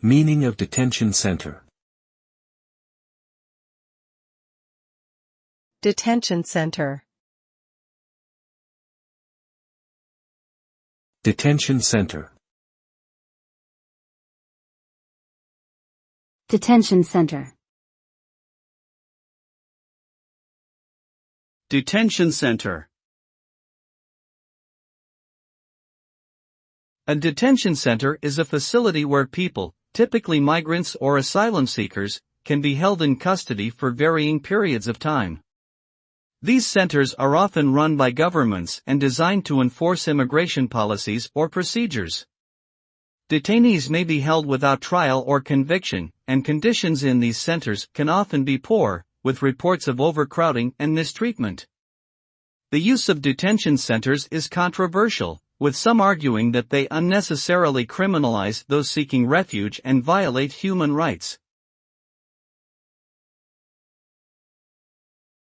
Meaning of detention center. Detention center. Detention center. Detention center. Detention center. A detention center is a facility where people, typically migrants or asylum seekers, can be held in custody for varying periods of time. These centers are often run by governments and designed to enforce immigration policies or procedures. Detainees may be held without trial or conviction, and conditions in these centers can often be poor, with reports of overcrowding and mistreatment. The use of detention centers is controversial, with some arguing that they unnecessarily criminalize those seeking refuge and violate human rights.